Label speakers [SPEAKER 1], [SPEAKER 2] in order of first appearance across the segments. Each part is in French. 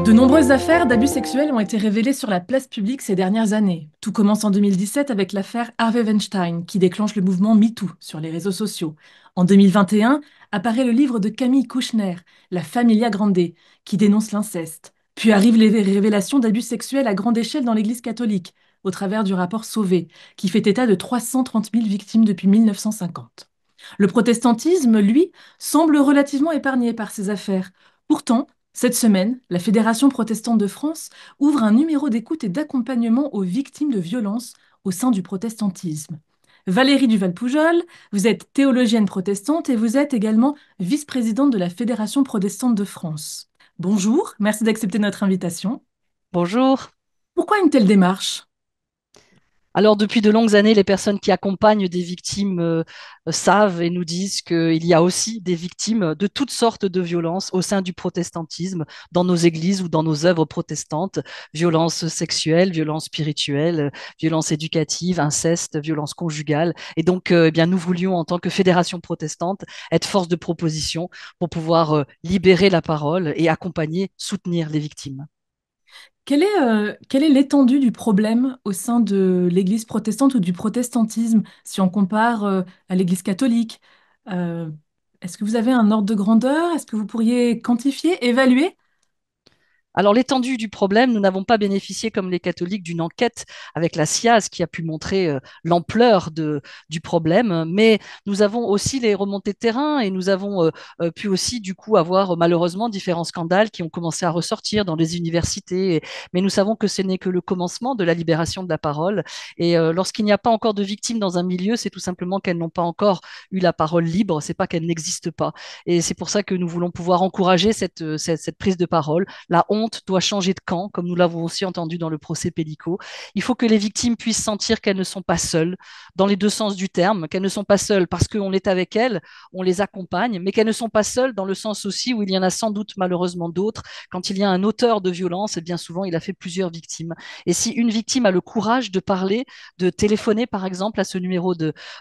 [SPEAKER 1] De nombreuses affaires d'abus sexuels ont été révélées sur la place publique ces dernières années. Tout commence en 2017 avec l'affaire Harvey Weinstein, qui déclenche le mouvement MeToo sur les réseaux sociaux. En 2021, apparaît le livre de Camille Kouchner, La Familia Grande, qui dénonce l'inceste. Puis arrivent les révélations d'abus sexuels à grande échelle dans l'Église catholique, au travers du rapport Sauvé, qui fait état de 330 000 victimes depuis 1950. Le protestantisme, lui, semble relativement épargné par ces affaires. Pourtant, cette semaine, la Fédération protestante de France ouvre un numéro d'écoute et d'accompagnement aux victimes de violences au sein du protestantisme. Valérie Duval-Poujol, vous êtes théologienne protestante et vous êtes également vice-présidente de la Fédération protestante de France. Bonjour, merci d'accepter notre invitation.
[SPEAKER 2] Bonjour.
[SPEAKER 1] Pourquoi une telle démarche?
[SPEAKER 2] Alors, depuis de longues années, les personnes qui accompagnent des victimes savent et nous disent qu'il y a aussi des victimes de toutes sortes de violences au sein du protestantisme, dans nos églises ou dans nos œuvres protestantes, violences sexuelles, violences spirituelles, violences éducatives, inceste, violences conjugales. Et donc, eh bien, nous voulions, en tant que fédération protestante, être force de proposition pour pouvoir libérer la parole et accompagner, soutenir les victimes.
[SPEAKER 1] Quelle est l'étendue du problème au sein de l'Église protestante ou du protestantisme si on compare à l'Église catholique? Euh, Est-ce que vous avez un ordre de grandeur? Est-ce que vous pourriez quantifier, évaluer?
[SPEAKER 2] Alors, l'étendue du problème, nous n'avons pas bénéficié, comme les catholiques, d'une enquête avec la SIAZ qui a pu montrer l'ampleur du problème, mais nous avons aussi les remontées de terrain et nous avons pu aussi, du coup, avoir malheureusement différents scandales qui ont commencé à ressortir dans les universités. Mais nous savons que ce n'est que le commencement de la libération de la parole. Et lorsqu'il n'y a pas encore de victimes dans un milieu, c'est tout simplement qu'elles n'ont pas encore eu la parole libre, c'est pas qu'elles n'existent pas. Et c'est pour ça que nous voulons pouvoir encourager cette prise de parole. La honte doit changer de camp, comme nous l'avons aussi entendu dans le procès Pellico. Il faut que les victimes puissent sentir qu'elles ne sont pas seules, dans les deux sens du terme, qu'elles ne sont pas seules parce qu'on est avec elles, on les accompagne, mais qu'elles ne sont pas seules dans le sens aussi où il y en a sans doute malheureusement d'autres. Quand il y a un auteur de violence, et bien souvent il a fait plusieurs victimes. Et si une victime a le courage de parler, de téléphoner par exemple à ce numéro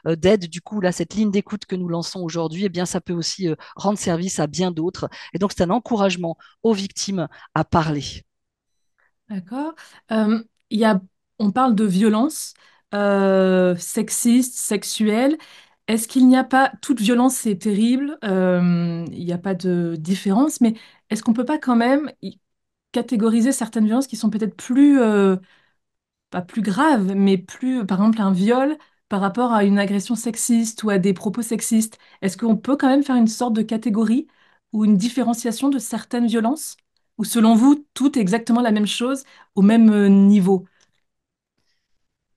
[SPEAKER 2] d'aide, du coup là cette ligne d'écoute que nous lançons aujourd'hui, eh bien ça peut aussi rendre service à bien d'autres. Et donc c'est un encouragement aux victimes à parler.
[SPEAKER 1] D'accord. Il y a, on parle de violence sexiste, sexuelle. Est-ce qu'il n'y a pas, toute violence c'est terrible, il n'y a pas de différence, mais est-ce qu'on peut pas quand même catégoriser certaines violences qui sont peut-être plus, pas plus graves, mais plus, par exemple, un viol par rapport à une agression sexiste ou à des propos sexistes? Est-ce qu'on peut quand même faire une sorte de catégorie ou une différenciation de certaines violences? Ou selon vous, tout est exactement la même chose au même niveau?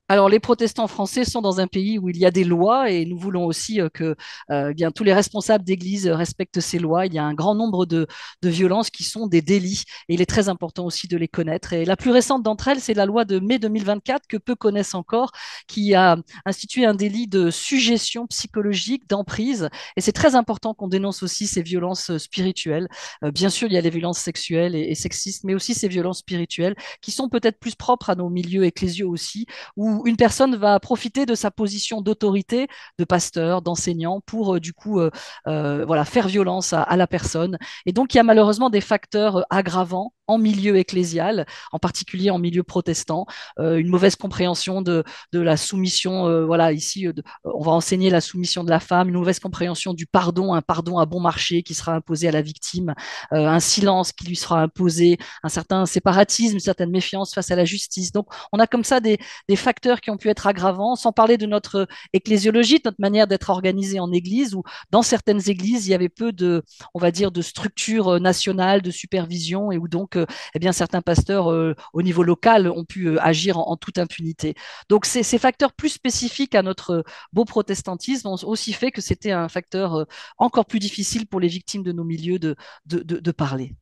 [SPEAKER 2] Alors, les protestants français sont dans un pays où il y a des lois et nous voulons aussi que bien, tous les responsables d'église respectent ces lois. Il y a un grand nombre de violences qui sont des délits et il est très important aussi de les connaître. Et la plus récente d'entre elles, c'est la loi de mai 2024 que peu connaissent encore, qui a institué un délit de suggestion psychologique, d'emprise. Et c'est très important qu'on dénonce aussi ces violences spirituelles. Bien sûr, il y a les violences sexuelles et sexistes, mais aussi ces violences spirituelles qui sont peut-être plus propres à nos milieux ecclésiaux aussi où une personne va profiter de sa position d'autorité, de pasteur, d'enseignant, pour du coup voilà, faire violence à la personne. Et donc, il y a malheureusement des facteurs aggravants en milieu ecclésial, en particulier en milieu protestant, une mauvaise compréhension de la soumission, voilà, ici, on va enseigner la soumission de la femme, une mauvaise compréhension du pardon, un pardon à bon marché qui sera imposé à la victime, un silence qui lui sera imposé, un certain séparatisme, une certaine méfiance face à la justice. Donc, on a comme ça des facteurs qui ont pu être aggravants, sans parler de notre ecclésiologie, de notre manière d'être organisé en église, où dans certaines églises, il y avait peu de, on va dire, de structures nationales, de supervision, et où donc, eh bien, certains pasteurs au niveau local ont pu agir en toute impunité. Donc, ces facteurs plus spécifiques à notre beau protestantisme ont aussi fait que c'était un facteur encore plus difficile pour les victimes de nos milieux de parler.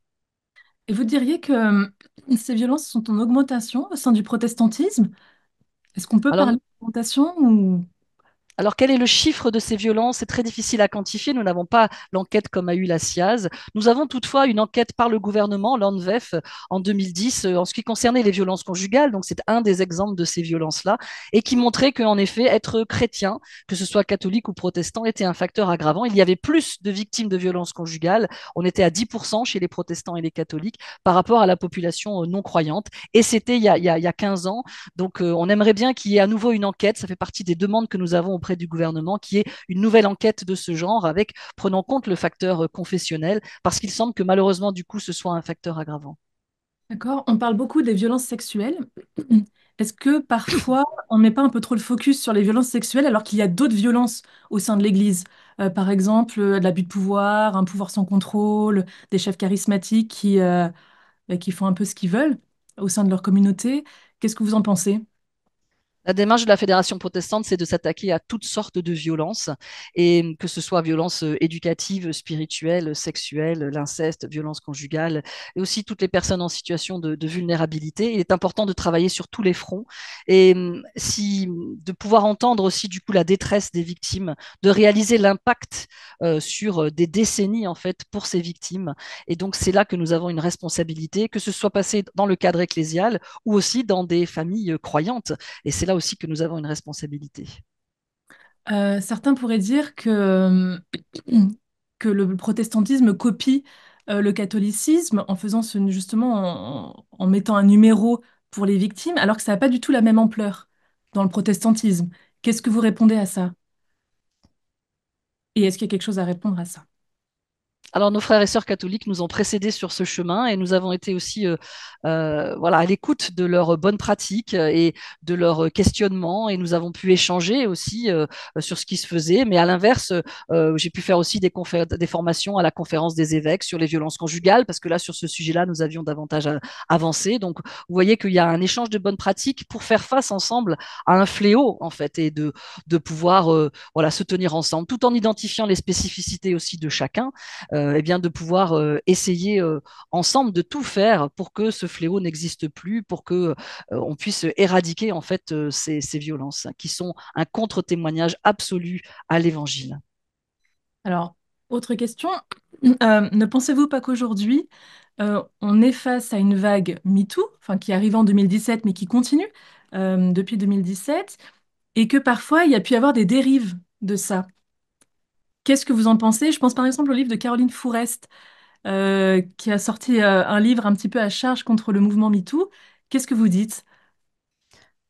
[SPEAKER 1] Et vous diriez que ces violences sont en augmentation au sein du protestantisme? Est-ce qu'on peut
[SPEAKER 2] Alors,
[SPEAKER 1] parler d'augmentation ou...
[SPEAKER 2] Alors, quel est le chiffre de ces violences? C'est très difficile à quantifier. Nous n'avons pas l'enquête comme a eu la SIAZ. Nous avons toutefois une enquête par le gouvernement, l'ANVEF, en 2010, en ce qui concernait les violences conjugales. Donc, c'est un des exemples de ces violences-là, et qui montrait qu'en effet, être chrétien, que ce soit catholique ou protestant, était un facteur aggravant. Il y avait plus de victimes de violences conjugales. On était à 10% chez les protestants et les catholiques par rapport à la population non croyante. Et c'était il y a 15 ans. Donc, on aimerait bien qu'il y ait à nouveau une enquête. Ça fait partie des demandes que nous avons auprès du gouvernement, qui est une nouvelle enquête de ce genre, avec prenant en compte le facteur confessionnel, parce qu'il semble que malheureusement, du coup, ce soit un facteur aggravant.
[SPEAKER 1] D'accord? On parle beaucoup des violences sexuelles. Est-ce que parfois on ne met pas un peu trop le focus sur les violences sexuelles alors qu'il y a d'autres violences au sein de l'Église? Par exemple, de l'abus de pouvoir, un pouvoir sans contrôle, des chefs charismatiques qui font un peu ce qu'ils veulent au sein de leur communauté. Qu'est-ce que vous en pensez?
[SPEAKER 2] La démarche de la Fédération protestante, c'est de s'attaquer à toutes sortes de violences, et que ce soit violences éducatives, spirituelles, sexuelles, l'inceste, violence conjugale, et aussi toutes les personnes en situation de vulnérabilité. Il est important de travailler sur tous les fronts, et si, de pouvoir entendre aussi du coup la détresse des victimes, de réaliser l'impact sur des décennies en fait pour ces victimes. Et donc c'est là que nous avons une responsabilité, que ce soit passé dans le cadre ecclésial ou aussi dans des familles croyantes. Et c'est là aussi que nous avons une responsabilité.
[SPEAKER 1] Certains pourraient dire que le protestantisme copie le catholicisme en faisant justement en mettant un numéro pour les victimes, alors que ça n'a pas du tout la même ampleur dans le protestantisme. Qu'est-ce que vous répondez à ça? Et est-ce qu'il y a quelque chose à répondre à ça?
[SPEAKER 2] Alors, nos frères et sœurs catholiques nous ont précédés sur ce chemin, et nous avons été aussi voilà, à l'écoute de leurs bonnes pratiques et de leurs questionnements, et nous avons pu échanger aussi sur ce qui se faisait. Mais à l'inverse, j'ai pu faire aussi des formations à la conférence des évêques sur les violences conjugales, parce que là, sur ce sujet-là, nous avions davantage avancé. Donc, vous voyez qu'il y a un échange de bonnes pratiques pour faire face ensemble à un fléau, en fait, et de pouvoir voilà, se tenir ensemble, tout en identifiant les spécificités aussi de chacun, eh bien de pouvoir essayer ensemble de tout faire pour que ce fléau n'existe plus, pour que on puisse éradiquer en fait ces violences qui sont un contre-témoignage absolu à l'Évangile.
[SPEAKER 1] Alors, autre question. Ne pensez-vous pas qu'aujourd'hui, on est face à une vague MeToo, enfin, qui arrive en 2017, mais qui continue depuis 2017, et que parfois, il y a pu y avoir des dérives de ça? Qu'est-ce que vous en pensez? Je pense par exemple au livre de Caroline Fourest, qui a sorti un livre un petit peu à charge contre le mouvement MeToo. Qu'est-ce que vous dites?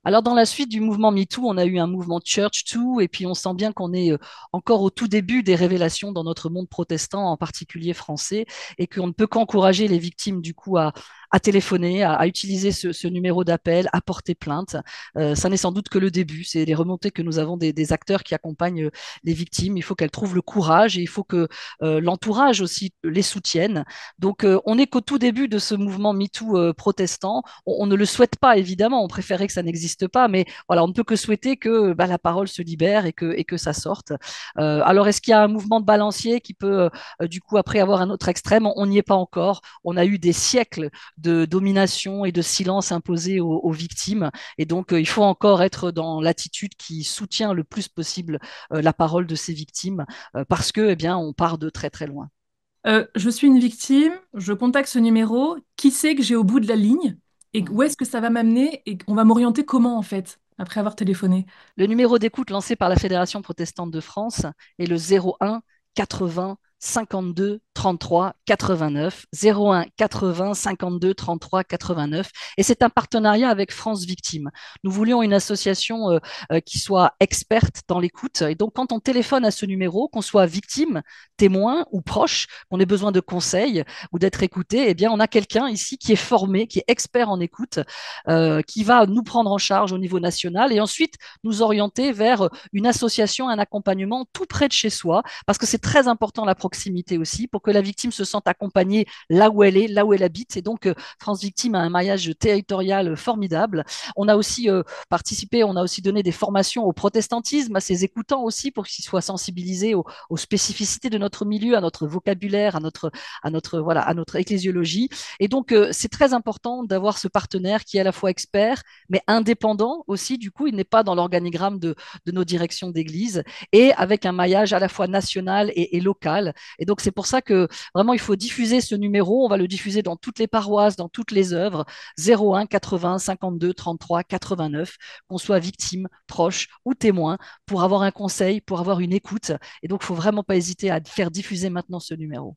[SPEAKER 2] Alors, dans la suite du mouvement MeToo, on a eu un mouvement Church Too, et puis on sent bien qu'on est encore au tout début des révélations dans notre monde protestant, en particulier français, et qu'on ne peut qu'encourager les victimes du coup à téléphoner, à utiliser ce numéro d'appel, à porter plainte. Ça n'est sans doute que le début. C'est les remontées que nous avons des acteurs qui accompagnent les victimes. Il faut qu'elles trouvent le courage, et il faut que l'entourage aussi les soutienne. Donc, on n'est qu'au tout début de ce mouvement MeToo protestant. On ne le souhaite pas, évidemment. On préférait que ça n'existe pas, mais voilà, on ne peut que souhaiter que bah, la parole se libère, et que ça sorte. Alors, est-ce qu'il y a un mouvement de balancier qui peut, du coup, après avoir un autre extrême? On n'y est pas encore. On a eu des siècles de domination et de silence imposé aux victimes. Et donc, il faut encore être dans l'attitude qui soutient le plus possible la parole de ces victimes, parce que, eh bien, on part de très, très loin.
[SPEAKER 1] Je suis une victime, je contacte ce numéro, qui sait que j'ai au bout de la ligne, et où
[SPEAKER 2] Mhm.
[SPEAKER 1] est-ce que ça va m'amener, et on va m'orienter comment en fait, après avoir téléphoné?
[SPEAKER 2] Le numéro d'écoute lancé par la Fédération protestante de France est le 01 80 52 33 89, 01 80 52 33 89, et c'est un partenariat avec France Victime. Nous voulions une association qui soit experte dans l'écoute, et donc quand on téléphone à ce numéro, qu'on soit victime, témoin ou proche, qu'on ait besoin de conseils ou d'être écouté, eh bien on a quelqu'un ici qui est formé, qui est expert en écoute, qui va nous prendre en charge au niveau national, et ensuite nous orienter vers une association, un accompagnement tout près de chez soi, parce que c'est très important la proximité aussi, pour que la victime se sente accompagnée là où elle est, là où elle habite. Et donc, France Victime a un maillage territorial formidable. On a aussi participé, on a aussi donné des formations au protestantisme, à ses écoutants aussi, pour qu'ils soient sensibilisés aux spécificités de notre milieu, à notre vocabulaire, voilà, à notre ecclésiologie. Et donc, c'est très important d'avoir ce partenaire qui est à la fois expert, mais indépendant aussi. Du coup, il n'est pas dans l'organigramme de nos directions d'église et avec un maillage à la fois national et local. Et donc, c'est pour ça que vraiment, il faut diffuser ce numéro. On va le diffuser dans toutes les paroisses, dans toutes les œuvres. 01 80 52 33 89, qu'on soit victime, proche ou témoin, pour avoir un conseil, pour avoir une écoute. Et donc, il ne faut vraiment pas hésiter à faire diffuser maintenant ce numéro.